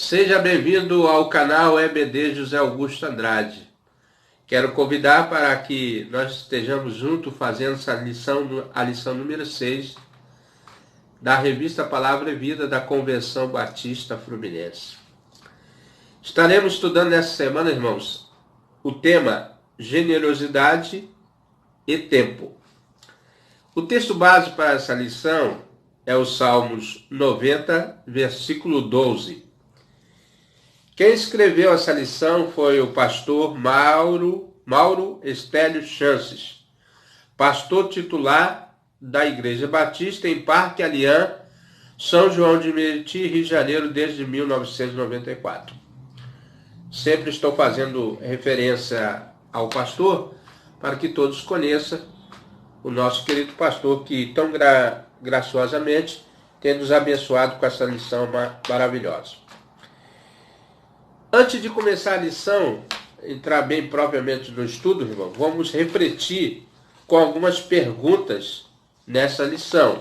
Seja bem-vindo ao canal EBD José Augusto Andrade. Quero convidar para que nós estejamos juntos fazendo essa lição, a lição número 6 da revista Palavra e Vida da Convenção Batista Fluminense. Estaremos estudando nessa semana, irmãos, o tema generosidade e tempo. O texto base para essa lição é o Salmos 90, versículo 12. Quem escreveu essa lição foi o pastor Mauro Estélio Chances, pastor titular da Igreja Batista em Parque Alian, São João de Meriti, Rio de Janeiro, desde 1994. Sempre estou fazendo referência ao pastor para que todos conheçam o nosso querido pastor que tão graciosamente tem nos abençoado com essa lição maravilhosa. Antes de começar a lição, entrar bem propriamente no estudo, irmão, vamos refletir com algumas perguntas nessa lição.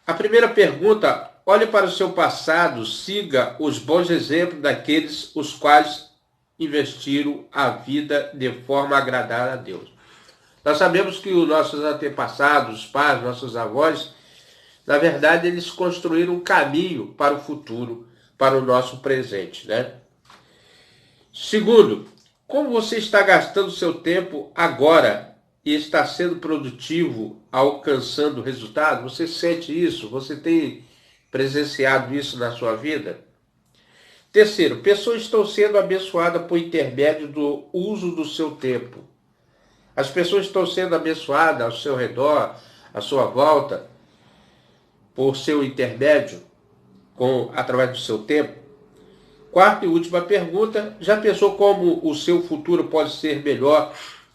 A primeira pergunta: olhe para o seu passado, siga os bons exemplos daqueles os quais investiram a vida de forma a agradar a Deus. Nós sabemos que os nossos antepassados, os pais, nossos avós, na verdade, eles construíram um caminho para o futuro, para o nosso presente, né? Segundo, como você está gastando seu tempo agora e está sendo produtivo, alcançando resultado? Você sente isso? Você tem presenciado isso na sua vida? Terceiro, pessoas estão sendo abençoadas por intermédio do uso do seu tempo. As pessoas estão sendo abençoadas ao seu redor, à sua volta, por seu intermédio, através do seu tempo. Quarta e última pergunta: já pensou como o seu futuro pode ser melhor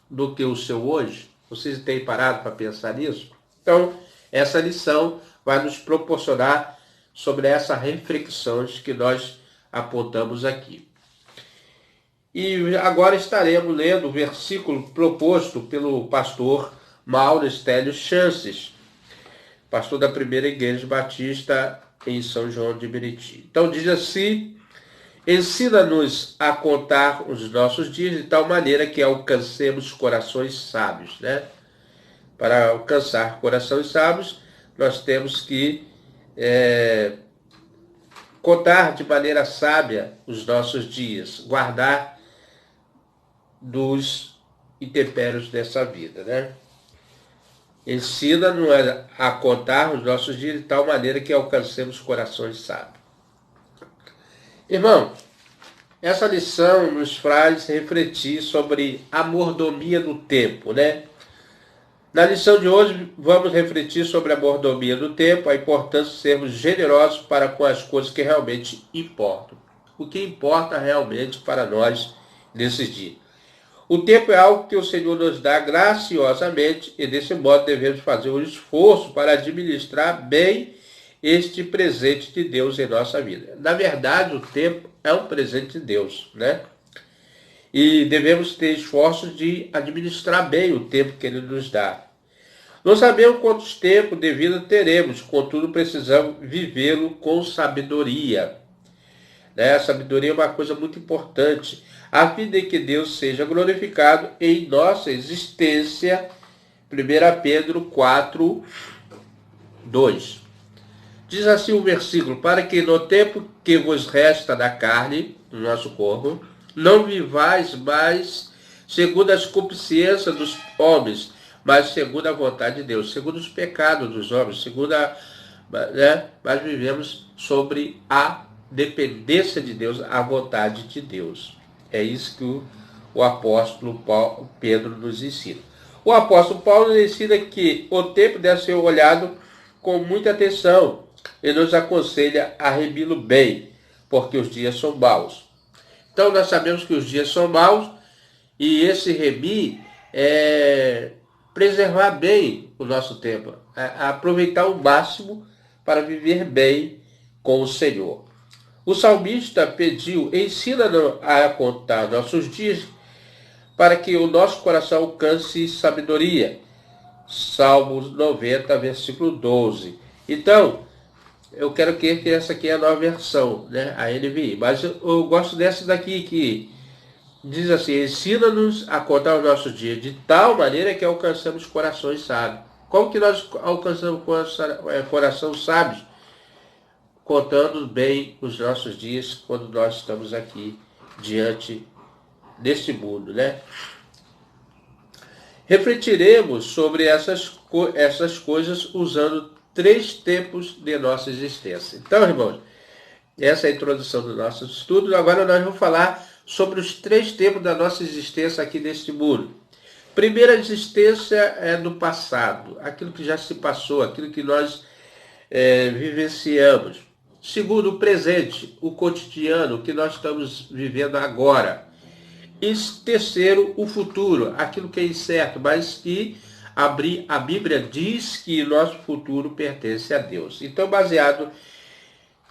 do que o seu hoje? Vocês têm parado para pensar nisso? Então, essa lição vai nos proporcionar sobre essas reflexões que nós apontamos aqui. E agora estaremos lendo o versículo proposto pelo pastor Mauro Estélio Chances, pastor da primeira igreja batista em São João de Meriti. Então diz assim: ensina-nos a contar os nossos dias de tal maneira que alcancemos corações sábios, né? Para alcançar corações sábios, nós temos que contar de maneira sábia os nossos dias, guardar dos intempéries dessa vida, né? Ensina-nos a contar os nossos dias de tal maneira que alcancemos corações sábios. Irmão, essa lição nos faz refletir sobre a mordomia do tempo, né? Na lição de hoje, vamos refletir sobre a mordomia do tempo, a importância de sermos generosos para com as coisas que realmente importam. O que importa realmente para nós nesses dias. O tempo é algo que o Senhor nos dá graciosamente e desse modo devemos fazer um esforço para administrar bem este presente de Deus em nossa vida. Na verdade, o tempo é um presente de Deus, né? E devemos ter esforços de administrar bem o tempo que Ele nos dá. Não sabemos quantos tempos de vida teremos, contudo precisamos vivê-lo com sabedoria. Né? A sabedoria é uma coisa muito importante, a fim de que Deus seja glorificado em nossa existência. 1 Pedro 4, 2. Diz assim o versículo: para que no tempo que vos resta da carne, no nosso corpo, não vivais mais segundo as concupiscências dos homens, mas segundo a vontade de Deus, segundo os pecados dos homens, mas vivemos sobre a dependência de Deus, a vontade de Deus. É isso que o apóstolo Pedro nos ensina. O apóstolo Paulo nos ensina que o tempo deve ser olhado com muita atenção e nos aconselha a remi-lo bem, porque os dias são maus. Então nós sabemos que os dias são maus e esse remir é preservar bem o nosso tempo, aproveitar o máximo para viver bem com o Senhor. O salmista pediu: ensina-nos a contar nossos dias para que o nosso coração alcance sabedoria. Salmos 90, versículo 12. Então, eu quero que essa aqui é a nova versão, né? A NVI. Mas eu gosto dessa daqui que diz assim: ensina-nos a contar os nossos dias de tal maneira que alcançamos corações sábios. Como que nós alcançamos coração sábios? Contando bem os nossos dias quando nós estamos aqui diante deste mundo, né? Refletiremos sobre essas coisas usando 3 tempos de nossa existência. Então, irmãos, essa é a introdução do nosso estudo. Agora nós vamos falar sobre os 3 tempos da nossa existência aqui neste mundo. Primeira existência é do passado, aquilo que já se passou, aquilo que nós vivenciamos. Segundo, o presente, o cotidiano, o que nós estamos vivendo agora. E terceiro, o futuro, aquilo que é incerto, mas que a Bíblia diz que nosso futuro pertence a Deus. Então, baseado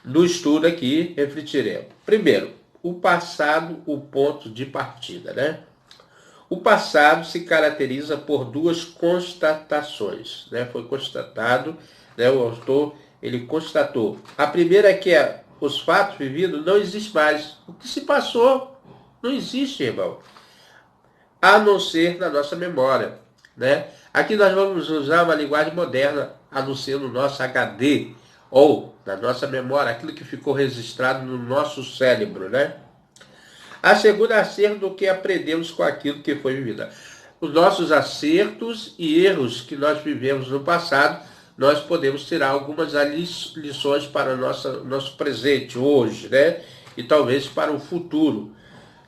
no estudo aqui, refletiremos. Primeiro, o passado, o ponto de partida, né? O passado se caracteriza por 2 constatações, né? Foi constatado, né? O autor, ele constatou. A primeira é que os fatos vividos não existem mais. O que se passou não existe, irmão, a não ser na nossa memória, né? Aqui nós vamos usar uma linguagem moderna, a não ser no nosso HD, ou na nossa memória, aquilo que ficou registrado no nosso cérebro, né? A segunda é acerto do que aprendemos com aquilo que foi vivido. Os nossos acertos e erros que nós vivemos no passado, nós podemos tirar algumas lições para o nosso presente, hoje, né? E talvez para o futuro,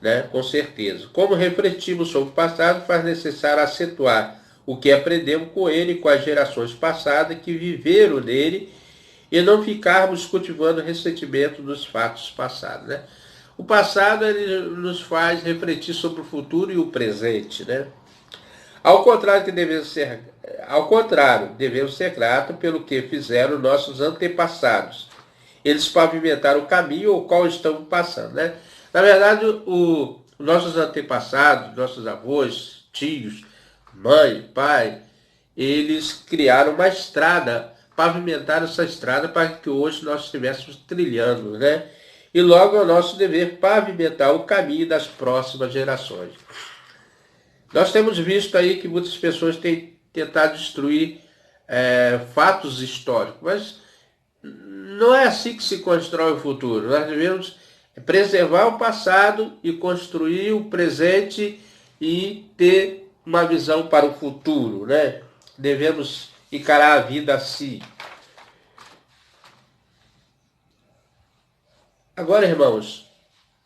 né? Com certeza. Como refletimos sobre o passado, faz necessário acentuar o que aprendemos com ele e com as gerações passadas que viveram nele e não ficarmos cultivando ressentimento dos fatos passados, né? O passado ele nos faz refletir sobre o futuro e o presente, né? Ao contrário, devemos ser gratos pelo que fizeram nossos antepassados. Eles pavimentaram o caminho o qual estamos passando, né? Na verdade, nossos antepassados, nossos avós, tios, mãe, pai, eles criaram uma estrada, pavimentaram essa estrada para que hoje nós estivéssemos trilhando, né? E logo é o nosso dever pavimentar o caminho das próximas gerações. Nós temos visto aí que muitas pessoas têm tentado destruir fatos históricos, mas não é assim que se constrói o futuro. Nós devemos preservar o passado e construir o presente e ter uma visão para o futuro, né? Devemos encarar a vida assim. Agora, irmãos,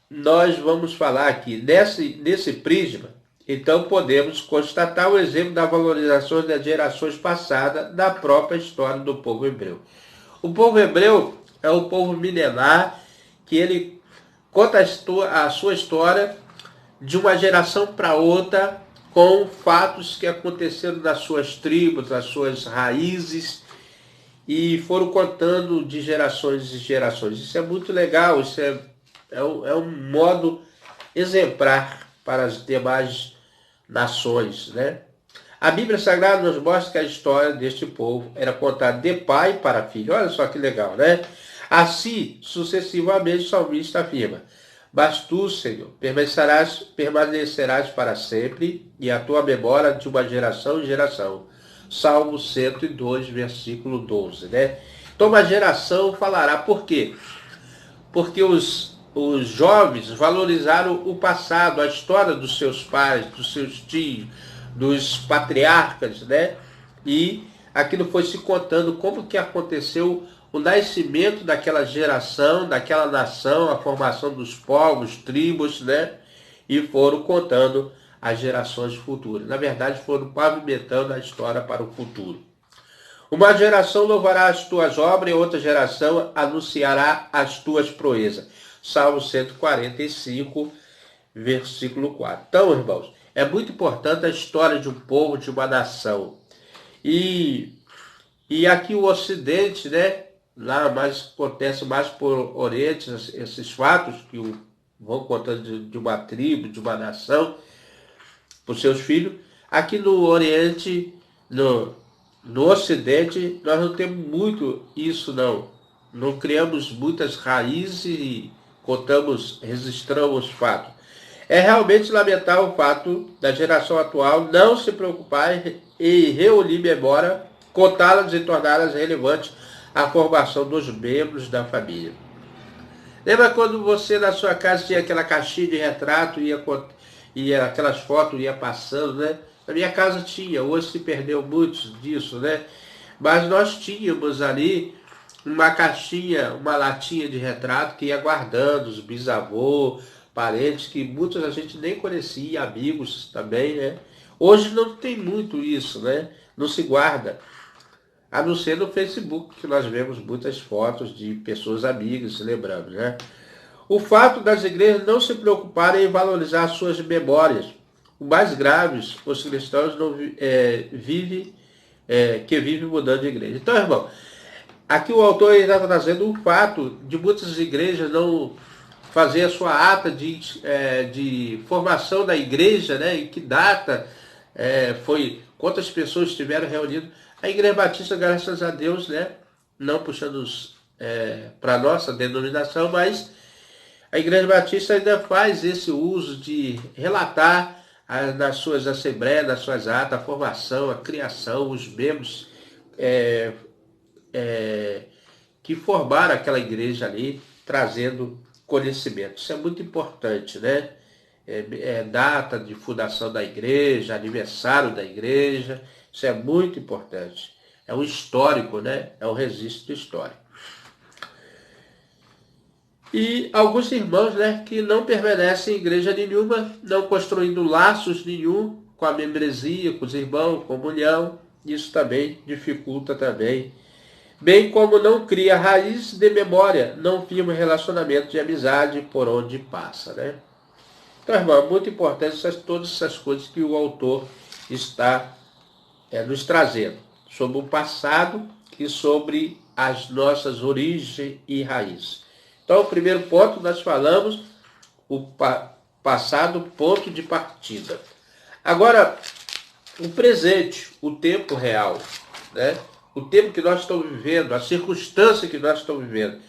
nós vamos falar aqui nesse prisma. Então podemos constatar o exemplo da valorização das gerações passadas da própria história do povo hebreu. O povo hebreu é um povo milenar que ele conta a sua história de uma geração para outra com fatos que aconteceram nas suas tribos, nas suas raízes e foram contando de gerações em gerações. Isso é muito legal, isso é um modo exemplar para as demais nações, né? A Bíblia Sagrada nos mostra que a história deste povo era contada de pai para filho. Olha só que legal, né? Assim, sucessivamente, o salmista afirma: mas tu, Senhor, permanecerás para sempre, e a tua memória de uma geração em geração. Salmo 102, versículo 12, né? Então, uma geração falará. Por quê? Porque os jovens valorizaram o passado, a história dos seus pais, dos seus tios, dos patriarcas, né? E aquilo foi se contando como que aconteceu o nascimento daquela geração, daquela nação, a formação dos povos, tribos, né? E foram contando as gerações futuras. Na verdade, foram pavimentando a história para o futuro. Uma geração louvará as tuas obras e outra geração anunciará as tuas proezas. Salmo 145, versículo 4. Então, irmãos, é muito importante a história de um povo, de uma nação. E aqui o Ocidente, né? Lá mais acontece mais por Oriente, esses fatos que vão contando de uma tribo, de uma nação, para os seus filhos. Aqui no Oriente, no Ocidente, nós não temos muito isso, não. não criamos muitas raízes e registramos fatos. É realmente lamentável o fato da geração atual não se preocupar em reunir memória, contá-las e torná-las relevantes à formação dos membros da família. Lembra quando você na sua casa tinha aquela caixinha de retrato e aquelas fotos ia passando, né? Na minha casa tinha, hoje se perdeu muito disso, né? Mas nós tínhamos ali uma caixinha, uma latinha de retrato que ia guardando os bisavôs, parentes que muitos a gente nem conhecia, amigos também, né? Hoje não tem muito isso, né? Não se guarda. A não ser no Facebook, que nós vemos muitas fotos de pessoas amigas, se lembrando, né? O fato das igrejas não se preocuparem em valorizar suas memórias. O mais grave, os cristãos não vivem mudando de igreja. Então, irmão, aqui o autor está trazendo o fato de muitas igrejas não fazer a sua ata de formação da igreja, né? Em que data foi, quantas pessoas estiveram reunidas. A Igreja Batista, graças a Deus, né? Não puxando para a nossa denominação, mas a Igreja Batista ainda faz esse uso de relatar nas suas assembleias, nas suas atas, a formação, a criação, os membros que formaram aquela igreja ali, trazendo conhecimento. Isso é muito importante, né? Data de fundação da igreja, aniversário da igreja, isso é muito importante. É um histórico, né? É um registro histórico. E alguns irmãos, né, que não permanecem em igreja nenhuma, não construindo laços nenhum com a membresia, com os irmãos, comunhão, isso também dificulta também. Bem como não cria raiz de memória, não firma relacionamento de amizade por onde passa, né? Então, irmão, é muito importante todas essas coisas que o autor está nos trazendo, sobre o passado e sobre as nossas origens e raízes. Então, o primeiro ponto, nós falamos o passado, ponto de partida. Agora, o presente, o tempo real, né? O tempo que nós estamos vivendo, a circunstância que nós estamos vivendo.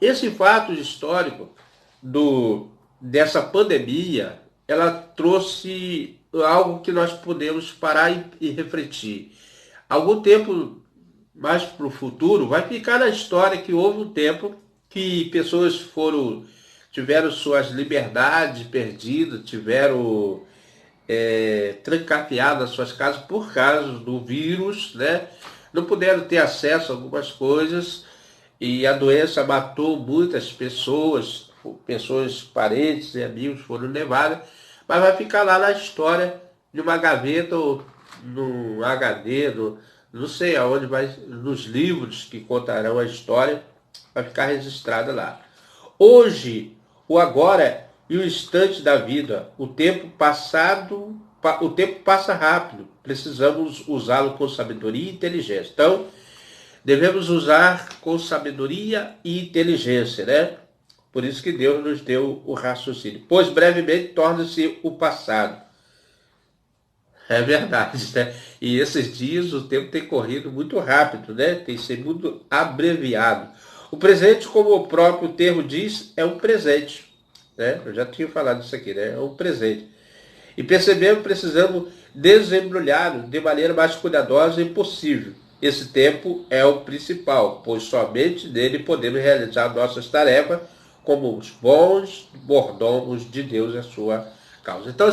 Esse fato histórico dessa pandemia, ela trouxe algo que nós podemos parar e refletir. Algum tempo mais para o futuro, vai ficar na história que houve um tempo que pessoas tiveram suas liberdades perdidas, tiveram trancafiado as suas casas por causa do vírus, né? Não puderam ter acesso a algumas coisas e a doença matou muitas pessoas, parentes e amigos foram levados, mas vai ficar lá na história de uma gaveta ou no HD, não sei aonde, mas nos livros que contarão a história, vai ficar registrada lá. Hoje, o agora e o instante da vida, o tempo passa rápido, precisamos usá-lo com sabedoria e inteligência. Então, devemos usar com sabedoria e inteligência, né? Por isso que Deus nos deu o raciocínio. Pois brevemente torna-se o passado. É verdade, né? E esses dias o tempo tem corrido muito rápido, né? Tem sido muito abreviado. O presente, como o próprio termo diz, é um presente, né? Eu já tinha falado isso aqui, né? É um presente. E precisamos desembrulhá-lo de maneira mais cuidadosa e possível. Esse tempo é o principal, pois somente nele podemos realizar nossas tarefas como os bons mordomos de Deus e a sua causa. Então,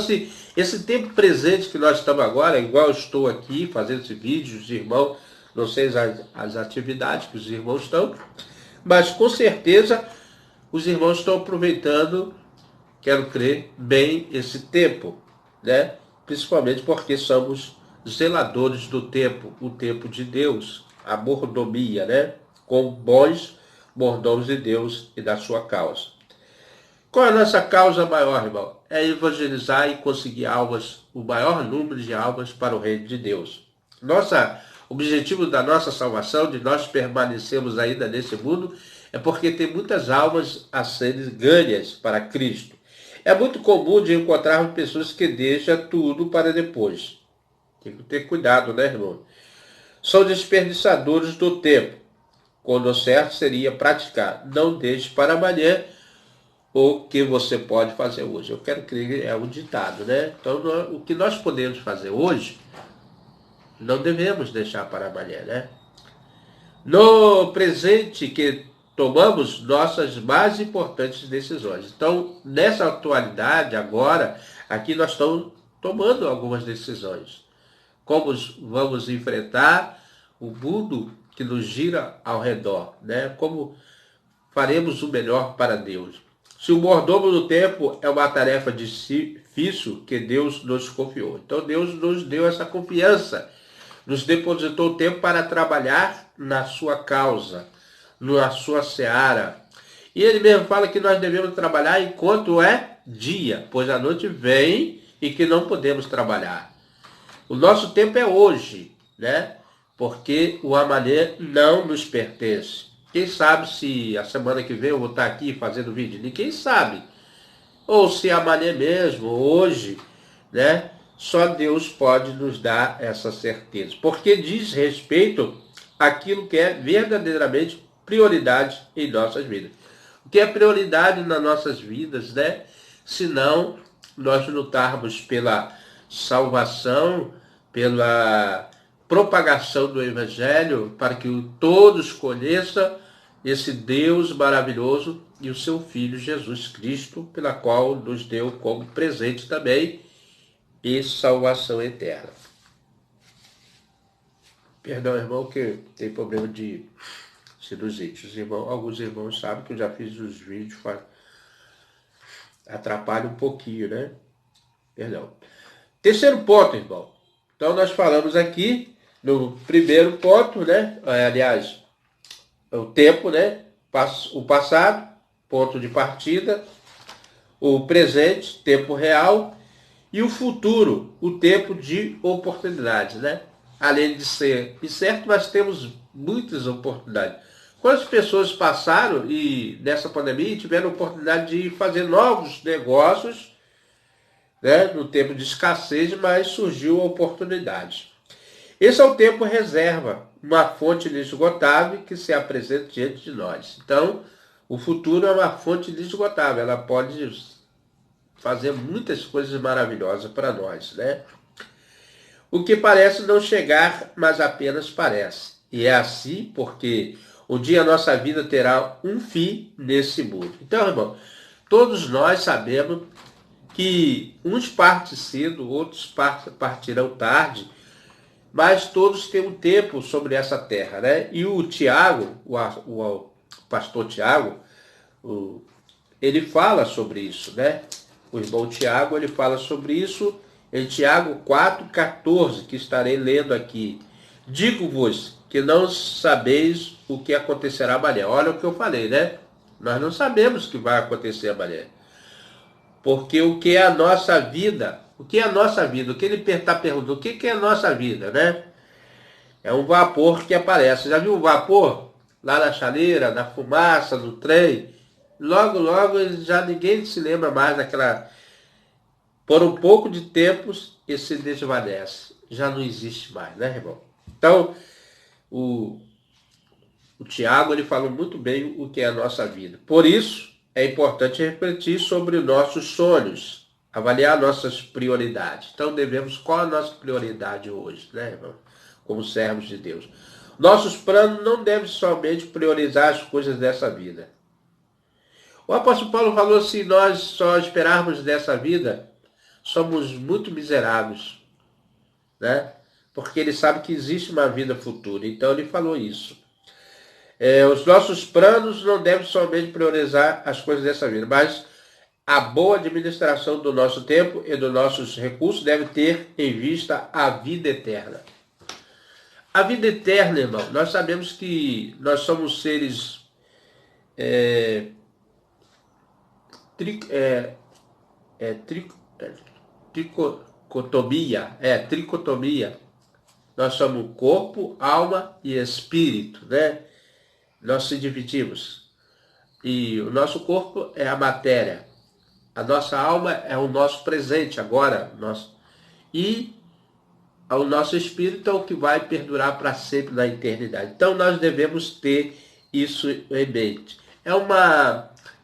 esse tempo presente que nós estamos agora, igual eu estou aqui fazendo esse vídeo, os irmãos, não sei as atividades que os irmãos estão, mas com certeza os irmãos estão aproveitando, quero crer, bem esse tempo, né? Principalmente porque somos zeladores do tempo, o tempo de Deus, a mordomia, né? Com bons mordomos de Deus e da sua causa. Qual é a nossa causa maior, irmão? É evangelizar e conseguir almas, o maior número de almas para o reino de Deus. O objetivo da nossa salvação, de nós permanecermos ainda nesse mundo, é porque tem muitas almas a serem ganhas para Cristo. É muito comum de encontrarmos pessoas que deixam tudo para depois. Tem que ter cuidado, né, irmão? São desperdiçadores do tempo. quando o certo seria praticar. Não deixe para amanhã o que você pode fazer hoje. Eu quero crer, é um ditado, né? Então, o que nós podemos fazer hoje, não devemos deixar para amanhã, né? No presente que tomamos nossas mais importantes decisões. Então, nessa atualidade, agora, aqui nós estamos tomando algumas decisões. Como vamos enfrentar o mundo que nos gira ao redor, né? Como faremos o melhor para Deus. Se o mordomo do tempo é uma tarefa difícil que Deus nos confiou. Então Deus nos deu essa confiança, nos depositou o tempo para trabalhar na sua causa, na sua seara. E ele mesmo fala que nós devemos trabalhar enquanto é dia, pois a noite vem e que não podemos trabalhar. O nosso tempo é hoje, né? Porque o amanhã não nos pertence. Quem sabe se a semana que vem eu vou estar aqui fazendo vídeo? Ninguém sabe. Ou se amanhã mesmo, hoje, né? Só Deus pode nos dar essa certeza. Porque diz respeito àquilo que é verdadeiramente prioridade em nossas vidas. O que é prioridade nas nossas vidas, né? Se não nós lutarmos pela salvação, pela propagação do Evangelho, para que todos conheçam esse Deus maravilhoso e o seu Filho Jesus Cristo, pela qual nos deu como presente também e salvação eterna. Perdão, irmão, que tem problema de sinusite. Alguns irmãos sabem que eu já fiz os vídeos, atrapalha um pouquinho, né? Perdão. Terceiro ponto, irmão. Então, nós falamos aqui no primeiro ponto, né? Aliás, o tempo, né? O passado, ponto de partida. O presente, tempo real. E o futuro, o tempo de oportunidades, né? Além de ser incerto, nós temos muitas oportunidades. Quantas pessoas passaram e nessa pandemia tiveram a oportunidade de fazer novos negócios, né, no tempo de escassez, mas surgiu a oportunidade. Esse é o tempo reserva, uma fonte inesgotável que se apresenta diante de nós. Então, o futuro é uma fonte inesgotável, ela pode fazer muitas coisas maravilhosas para nós, né? O que parece não chegar, mas apenas parece. E é assim porque um dia a nossa vida terá um fim nesse mundo. Então, irmão, todos nós sabemos que uns partem cedo, outros partirão tarde, mas todos têm um tempo sobre essa terra, né? E o Tiago, o pastor Tiago, ele fala sobre isso, né? O irmão Tiago, ele fala sobre isso em Tiago 4,14, que estarei lendo aqui. Digo-vos que não sabeis o que acontecerá amanhã. Olha o que eu falei, né? Nós não sabemos o que vai acontecer amanhã. Porque o que é a nossa vida? O que é a nossa vida? O que ele está perguntando? O que é a nossa vida, né? É um vapor que aparece. Já viu o vapor? Lá na chaleira, na fumaça, no trem. Logo, logo, já ninguém se lembra mais daquela... Por um pouco de tempo, ele se desvanece. Já não existe mais, né, irmão? Então, o Tiago, ele fala muito bem o que é a nossa vida. Por isso, é importante refletir sobre nossos sonhos, avaliar nossas prioridades. Então, qual a nossa prioridade hoje, né, irmão? Como servos de Deus. Nossos planos não devem somente priorizar as coisas dessa vida. O apóstolo Paulo falou: se nós só esperarmos dessa vida, somos muito miseráveis, né? Porque ele sabe que existe uma vida futura. Então ele falou isso. Os nossos planos não devem somente priorizar as coisas dessa vida, mas a boa administração do nosso tempo e dos nossos recursos deve ter em vista a vida eterna. A vida eterna, irmão, nós sabemos que nós somos seres tricotomia. Nós somos corpo, alma e espírito, né? Nós se dividimos. E o nosso corpo é a matéria. A nossa alma é o nosso presente agora. E o nosso espírito é o que vai perdurar para sempre na eternidade. Então nós devemos ter isso em mente.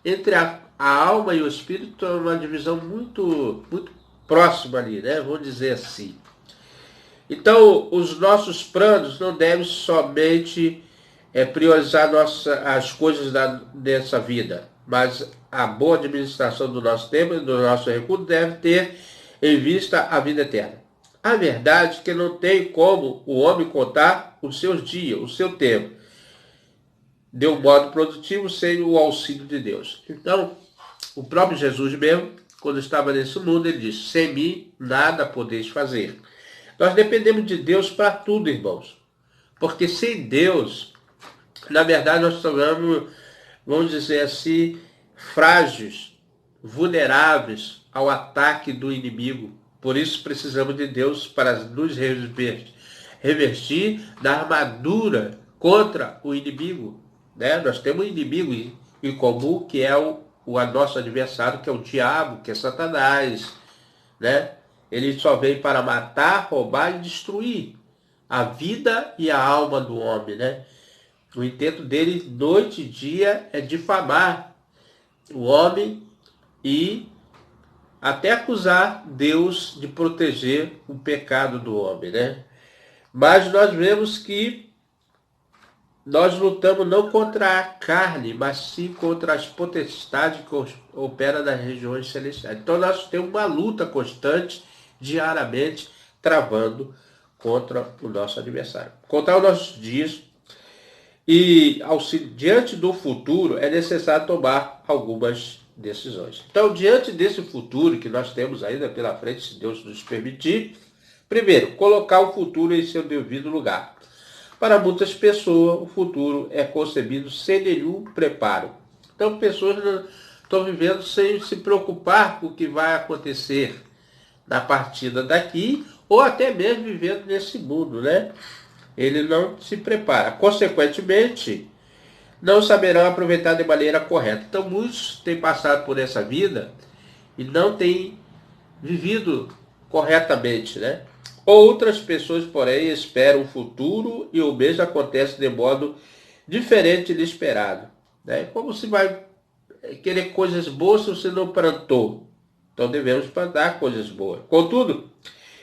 Entre a alma e o espírito é uma divisão muito próxima ali, né? Vamos dizer assim. Então, os nossos planos não devem somente priorizar as coisas dessa vida, mas a boa administração do nosso tempo e do nosso recurso deve ter em vista a vida eterna. A verdade é que não tem como o homem contar os seus dias, o seu tempo, de um modo produtivo sem o auxílio de Deus. Então, o próprio Jesus mesmo, quando estava nesse mundo, ele disse: sem mim nada podeis fazer. Nós dependemos de Deus para tudo, irmãos. Porque sem Deus, na verdade, nós tornamos, vamos dizer assim, frágeis, vulneráveis ao ataque do inimigo. Por isso precisamos de Deus para nos revestir da armadura contra o inimigo. Né? Nós temos um inimigo em comum, que é o nosso adversário, que é o diabo, que é Satanás. Né? Ele só veio para matar, roubar e destruir a vida e a alma do homem, né? O intento dele, noite e dia, é difamar o homem e até acusar Deus de proteger o pecado do homem, né? Mas nós vemos que nós lutamos não contra a carne, mas sim contra as potestades que operam nas regiões celestiais. Então nós temos uma luta constante, diariamente, travando contra o nosso adversário. Contar os nossos dias e diante do futuro é necessário tomar algumas decisões. Então, diante desse futuro que nós temos ainda pela frente, se Deus nos permitir, primeiro, colocar o futuro em seu devido lugar. Para muitas pessoas, o futuro é concebido sem nenhum preparo. Então, pessoas não estão vivendo sem se preocupar com o que vai acontecer na partida daqui, ou até mesmo vivendo nesse mundo, né? Ele não se prepara. Consequentemente, não saberão aproveitar de maneira correta. Então, muitos têm passado por essa vida e não têm vivido corretamente, né? Outras pessoas, porém, esperam o futuro e o mesmo acontece de modo diferente do esperado. Né? Como se vai querer coisas boas se você não plantou? Então devemos plantar coisas boas. Contudo,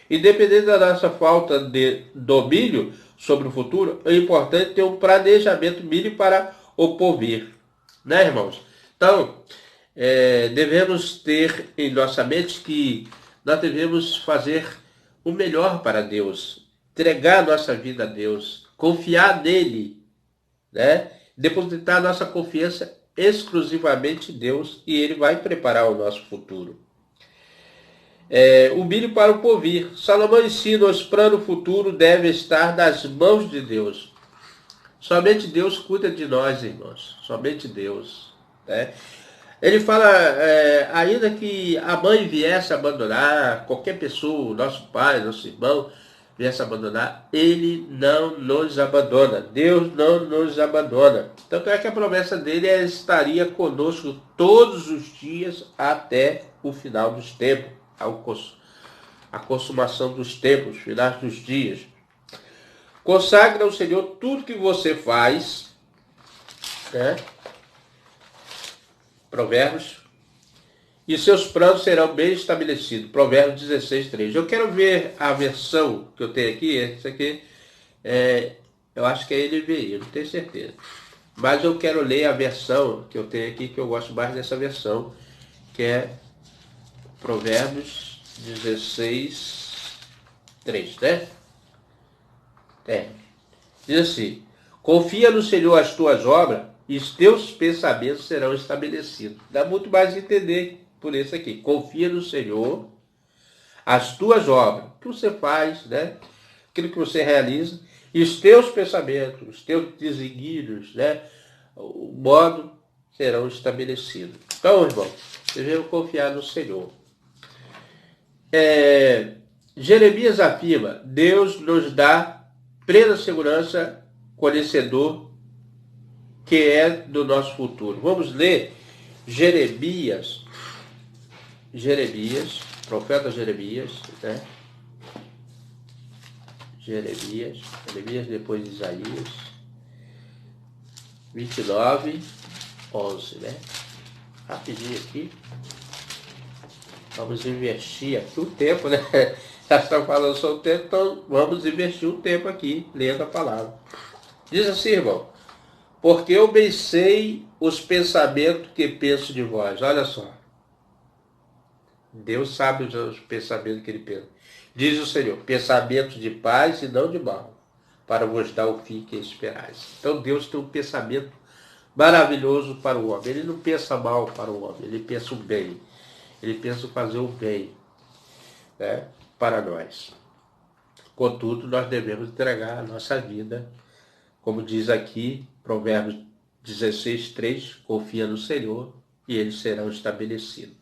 independente da nossa falta de domínio sobre o futuro, é importante ter um planejamento mínimo para o porvir. Né, irmãos? Então, devemos ter em nossa mente que nós devemos fazer o melhor para Deus, entregar nossa vida a Deus, confiar nele, né? Depositar nossa confiança exclusivamente em Deus e Ele vai preparar o nosso futuro. O milho para o porvir. Salomão ensina: os planos futuros devem estar nas mãos de Deus. Somente Deus cuida de nós, irmãos. Somente Deus. Né? Ele fala, ainda que a mãe viesse abandonar, qualquer pessoa, nosso pai, nosso irmão, viesse abandonar, ele não nos abandona. Deus não nos abandona. Tanto é que a promessa dele estaria conosco todos os dias até o final dos tempos. A consumação dos tempos, finais dos dias. Consagra ao Senhor tudo que você faz, né? Provérbios, e seus planos serão bem estabelecidos. Provérbios 16:3. Eu quero ver a versão que eu tenho aqui. Essa aqui, eu acho que é NVI, eu não tenho certeza. Mas eu quero ler a versão que eu tenho aqui, que eu gosto mais dessa versão, que é Provérbios 16:3, né? Diz assim: confia no Senhor as tuas obras e os teus pensamentos serão estabelecidos. Dá muito mais a entender por isso aqui. Confia no Senhor as tuas obras, o que você faz, né? Aquilo que você realiza, e os teus pensamentos, os teus desígnios, né? O modo serão estabelecidos. Então, irmão, devemos confiar no Senhor. Jeremias afirma: Deus nos dá plena segurança, conhecedor que é do nosso futuro. Vamos ler Jeremias, profeta Jeremias, né? Jeremias depois de Isaías. 29, 11, né? Rapidinho aqui. Vamos investir aqui o tempo, né? Já estão falando sobre o tempo, então vamos investir um tempo aqui, lendo a palavra. Diz assim, irmão: porque eu bem sei os pensamentos que penso de vós. Olha só. Deus sabe os pensamentos que ele pensa. Diz o Senhor: pensamentos de paz e não de mal, para vos dar o fim que esperais. Então Deus tem um pensamento maravilhoso para o homem. Ele não pensa mal para o homem, ele pensa o bem. Ele pensa fazer o bem, né, para nós. Contudo, nós devemos entregar a nossa vida, como diz aqui, Provérbios 16, 3, confia no Senhor e eles serão estabelecidos.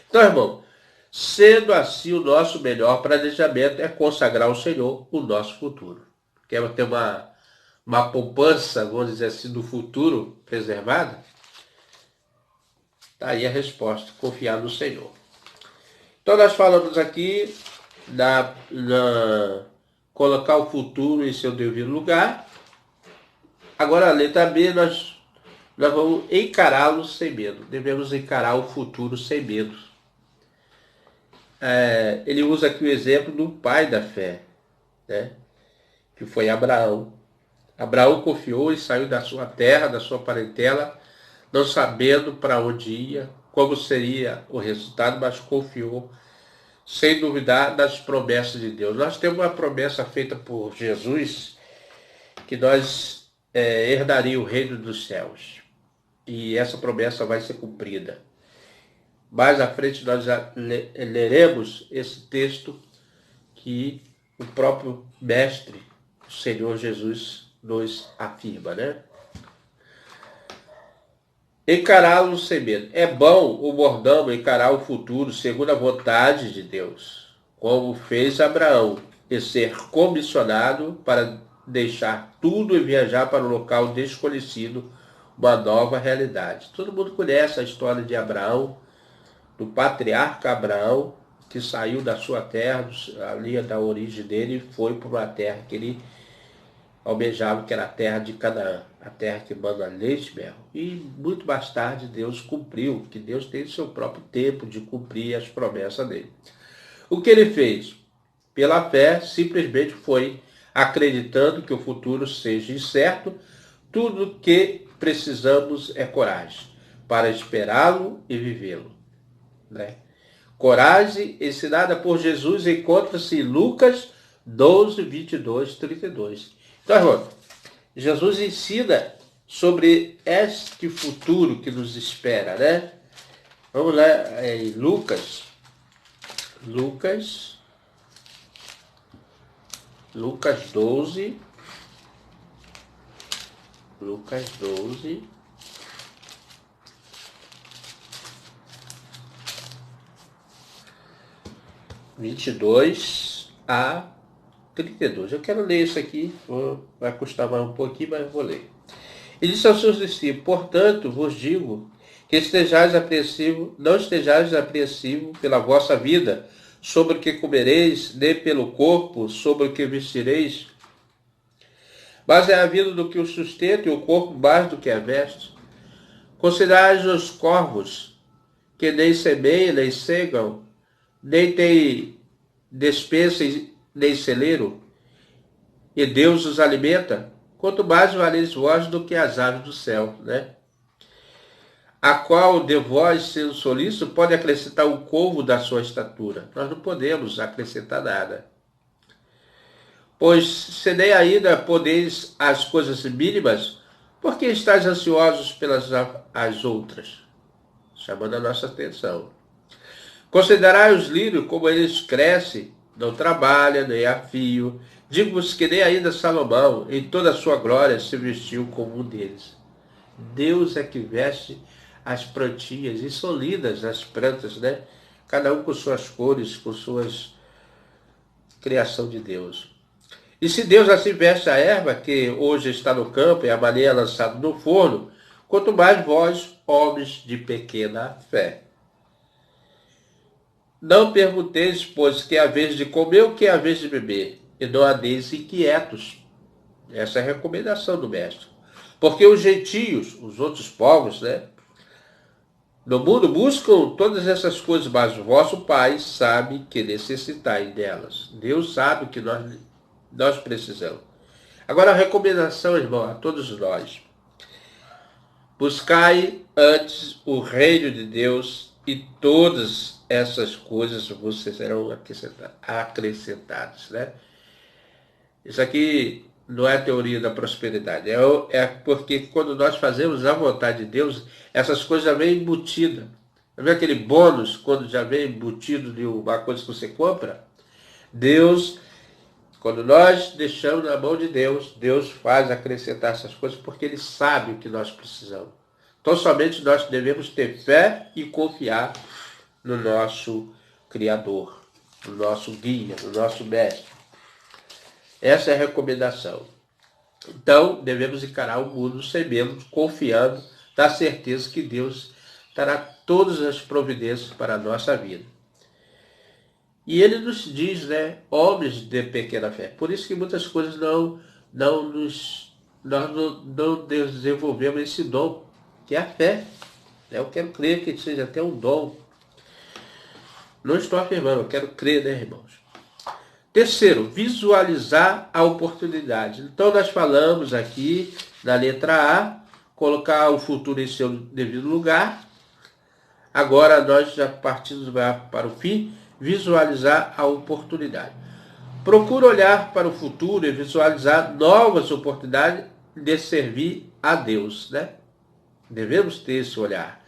Então, irmão, sendo assim, o nosso melhor planejamento é consagrar ao Senhor o nosso futuro. Quer ter uma poupança, vamos dizer assim, do futuro preservada? Está aí a resposta: confiar no Senhor. Então, nós falamos aqui colocar o futuro em seu devido lugar. Agora, a letra B, nós vamos encará-lo sem medo. Devemos encarar o futuro sem medo. Ele usa aqui o exemplo do pai da fé, né? Que foi Abraão. Abraão confiou e saiu da sua terra, da sua parentela, não sabendo para onde ia, como seria o resultado, mas confiou, sem duvidar, das promessas de Deus. Nós temos uma promessa feita por Jesus, que nós herdaria o reino dos céus. E essa promessa vai ser cumprida. Mais à frente nós já leremos esse texto que o próprio Mestre, o Senhor Jesus, nos afirma, né? Encará-lo sem medo. É bom o mordomo encarar o futuro segundo a vontade de Deus, como fez Abraão, e ser comissionado para deixar tudo e viajar para um local desconhecido, uma nova realidade. Todo mundo conhece a história de Abraão, do patriarca Abraão, que saiu da sua terra, ali da origem dele, e foi para uma terra que ele almejava, que era a terra de Canaã, a terra que manda leite e mel. E muito mais tarde Deus cumpriu, que Deus tem o seu próprio tempo de cumprir as promessas dele. O que ele fez? Pela fé, simplesmente foi acreditando que o futuro seja incerto. Tudo que precisamos é coragem para esperá-lo e vivê-lo, né? Coragem ensinada por Jesus encontra-se em Lucas 12, 22, 32. Então, irmão, Jesus ensina sobre este futuro que nos espera, né? Vamos lá em Lucas 12, Lucas 12, 22 a 32. Eu quero ler isso aqui, vai custar mais um pouquinho, mas eu vou ler. Ele disse aos seus discípulos: portanto, vos digo que não estejais apreensivos pela vossa vida, sobre o que comereis, nem pelo corpo, sobre o que vestireis. Mas é a vida do que o sustenta, e o corpo mais do que a veste. Considerai os corvos, que nem semeiam, nem cegam, nem tem despensa nem celeiro, e Deus os alimenta. Quanto mais valeis vós do que as aves do céu, né? A qual de vós, sendo solícito, pode acrescentar um côvado da sua estatura? Nós não podemos acrescentar nada. Pois se nem ainda podeis as coisas mínimas, por que estáis ansiosos pelas as outras? Chamando a nossa atenção. Considerai os lírios, como eles crescem, não trabalham, nem a fio. Digo-vos que nem ainda Salomão, em toda a sua glória, se vestiu como um deles. Deus é que veste as plantinhas, e são lindas as plantas, né? Cada um com suas cores, com suas criação de Deus. E se Deus assim veste a erva, que hoje está no campo e amanhã é lançada no forno, quanto mais vós, homens de pequena fé. Não pergunteis, pois, que é a vez de comer ou que é a vez de beber, e não andeis inquietos. Essa é a recomendação do mestre. Porque os gentios, os outros povos, né, no mundo buscam todas essas coisas, mas o vosso Pai sabe que necessitai delas. Deus sabe que nós precisamos. Agora a recomendação, irmão, a todos nós. Buscai antes o reino de Deus e todas essas coisas vocês serão acrescentadas, né? Isso aqui não é a teoria da prosperidade, é porque quando nós fazemos a vontade de Deus, essas coisas já vêm embutidas. Não é aquele bônus quando já vem embutido de uma coisa que você compra? Deus, quando nós deixamos na mão de Deus, Deus faz acrescentar essas coisas porque Ele sabe o que nós precisamos. Então somente nós devemos ter fé e confiar no nosso Criador, no nosso guia, no nosso mestre. Essa é a recomendação. Então, devemos encarar o mundo sem medo, confiando na certeza que Deus dará todas as providências para a nossa vida. E ele nos diz, né, homens de pequena fé. Por isso que muitas coisas nós não desenvolvemos esse dom, que é a fé. Eu quero crer que seja até um dom. Não estou afirmando, eu quero crer, né, irmãos? Terceiro, visualizar a oportunidade. Então, nós falamos aqui, na letra A, colocar o futuro em seu devido lugar. Agora, nós já partimos para o fim, visualizar a oportunidade. Procura olhar para o futuro e visualizar novas oportunidades de servir a Deus, né? Devemos ter esse olhar.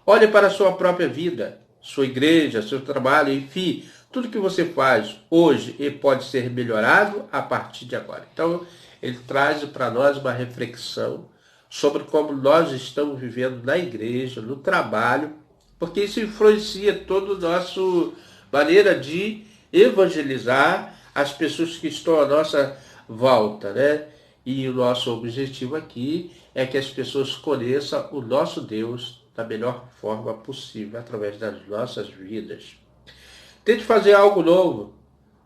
Olhe para a sua própria vida, sua igreja, seu trabalho, enfim, tudo que você faz hoje pode ser melhorado a partir de agora. Então, ele traz para nós uma reflexão sobre como nós estamos vivendo na igreja, no trabalho, porque isso influencia toda a nossa maneira de evangelizar as pessoas que estão à nossa volta, né? E o nosso objetivo aqui é que as pessoas conheçam o nosso Deus da melhor forma possível, através das nossas vidas. Tente fazer algo novo,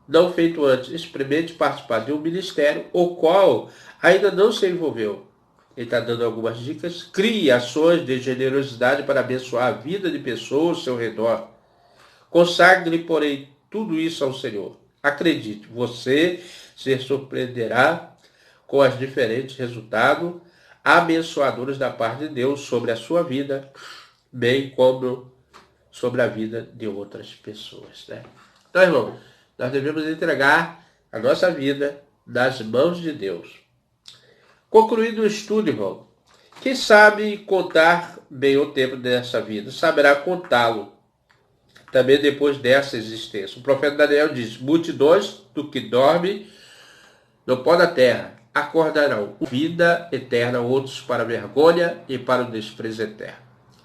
não feito antes. Experimente participar de um ministério, o qual ainda não se envolveu. Ele está dando algumas dicas. Crie ações de generosidade para abençoar a vida de pessoas ao seu redor. Consagre, porém, tudo isso ao Senhor. Acredite, você se surpreenderá com os diferentes resultados abençoadores da parte de Deus sobre a sua vida, bem como sobre a vida de outras pessoas, né? Então, irmão, nós devemos entregar a nossa vida nas mãos de Deus. Concluído o estudo, irmão, quem sabe contar bem o tempo dessa vida, saberá contá-lo também depois dessa existência. O profeta Daniel diz, multidões do que dorme no pó da terra acordarão, vida eterna, outros para a vergonha e para o desprezo eterno.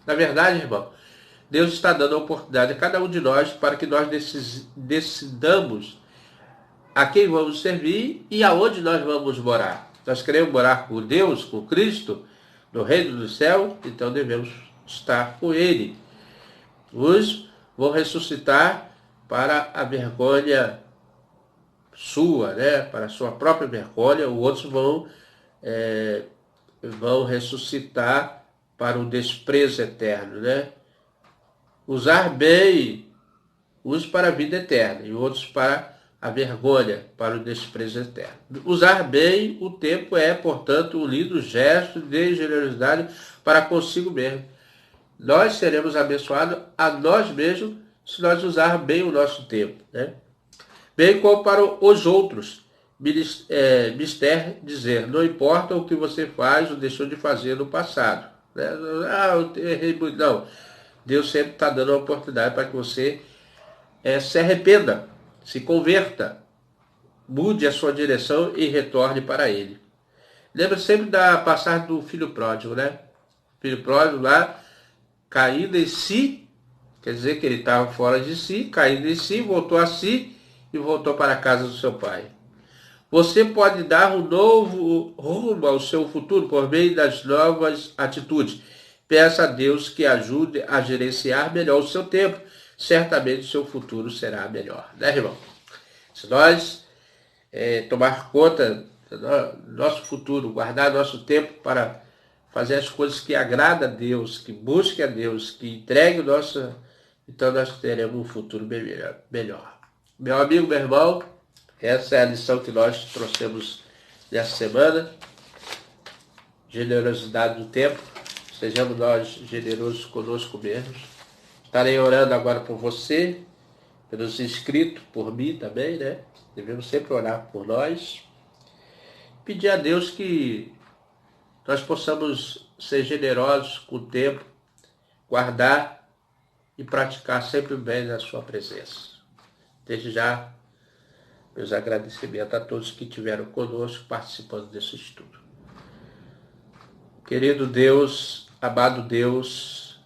Na verdade, irmão, Deus está dando a oportunidade a cada um de nós para que nós decidamos a quem vamos servir e aonde nós vamos morar. Nós queremos morar com Deus, com Cristo, no reino do céu, então devemos estar com Ele. Uns vão ressuscitar para a vergonha sua, né? Para a sua própria vergonha, os outros vão ressuscitar para o desprezo eterno, né? Usar bem, uns para a vida eterna e outros para a vergonha, para o desprezo eterno. Usar bem o tempo é, portanto, um lindo gesto de generosidade para consigo mesmo. Nós seremos abençoados a nós mesmos se nós usarmos bem o nosso tempo, né? Bem como para os outros. Mister dizer, não importa o que você faz ou deixou de fazer no passado, né? Eu errei muito. Não. Deus sempre está dando a oportunidade para que você se arrependa, se converta, mude a sua direção e retorne para Ele. Lembra sempre da passagem do filho pródigo, né? O filho pródigo lá, caindo em si, quer dizer que ele estava fora de si, caindo em si, voltou a si e voltou para a casa do seu pai. Você pode dar um novo rumo ao seu futuro por meio das novas atitudes. Peça a Deus que ajude a gerenciar melhor o seu tempo. Certamente o seu futuro será melhor, né, irmão? Se nós tomar conta nosso futuro, guardar nosso tempo para fazer as coisas que agradam a Deus, que busquem a Deus, que entreguem o nosso... Então nós teremos um futuro bem melhor. Meu amigo, meu irmão, essa é a lição que nós trouxemos nessa semana. Generosidade do tempo. Sejamos nós generosos conosco mesmos. Estarei orando agora por você, pelos inscritos, por mim também, né? Devemos sempre orar por nós. Pedir a Deus que nós possamos ser generosos com o tempo, guardar e praticar sempre o bem na sua presença. Desde já, meus agradecimentos a todos que estiveram conosco participando desse estudo. Querido Deus, amado Deus,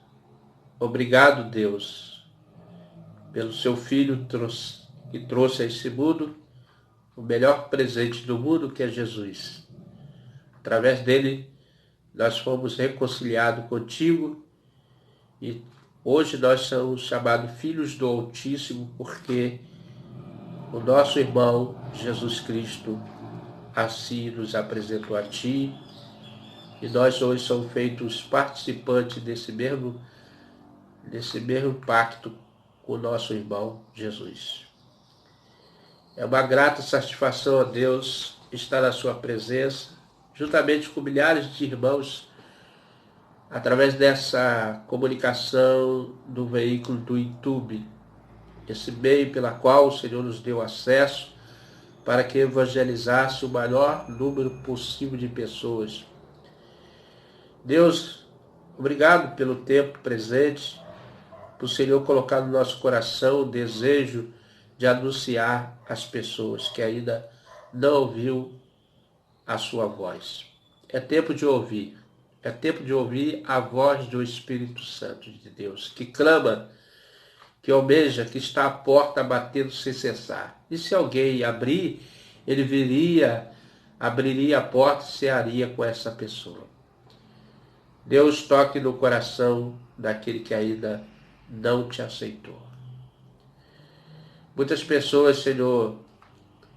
obrigado, Deus, pelo seu Filho que trouxe a esse mundo o melhor presente do mundo, que é Jesus. Através dele, nós fomos reconciliados contigo e hoje nós somos chamados filhos do Altíssimo, porque o nosso irmão Jesus Cristo assim nos apresentou a ti, e nós hoje somos feitos participantes desse mesmo pacto com o nosso irmão Jesus. É uma grata satisfação a Deus estar na sua presença, juntamente com milhares de irmãos, através dessa comunicação do veículo do YouTube, esse meio pela qual o Senhor nos deu acesso para que evangelizasse o maior número possível de pessoas. Deus, obrigado pelo tempo presente, por o Senhor colocar no nosso coração o desejo de anunciar às pessoas que ainda não ouviu a sua voz. É tempo de ouvir. É tempo de ouvir a voz do Espírito Santo de Deus, que clama, que almeja, que está à porta batendo sem cessar. E se alguém abrir, ele abriria a porta e cearia com essa pessoa. Deus, toque no coração daquele que ainda não te aceitou. Muitas pessoas, Senhor,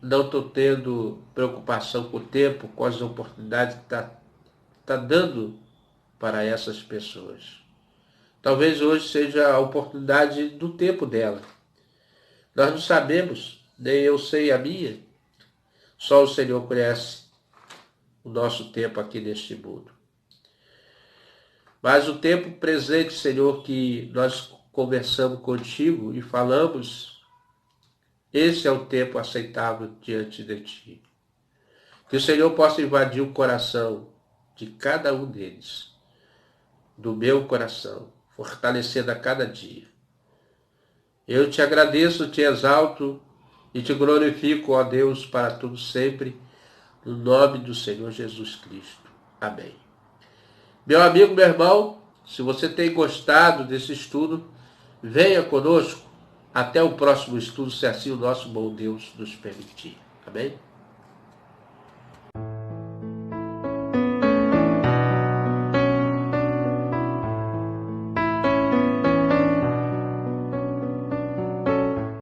não estão tendo preocupação com o tempo, com as oportunidades que está dando para essas pessoas. Talvez hoje seja a oportunidade do tempo dela. Nós não sabemos, nem eu sei a minha. Só o Senhor conhece o nosso tempo aqui neste mundo. Mas o tempo presente, Senhor, que nós conversamos contigo e falamos, esse é o tempo aceitável diante de ti. Que o Senhor possa invadir o coração de cada um deles, do meu coração, fortalecendo a cada dia. Eu te agradeço, te exalto e te glorifico, ó Deus, para tudo sempre, no nome do Senhor Jesus Cristo. Amém. Meu amigo, meu irmão, se você tem gostado desse estudo, venha conosco até o próximo estudo, se assim o nosso bom Deus nos permitir. Amém?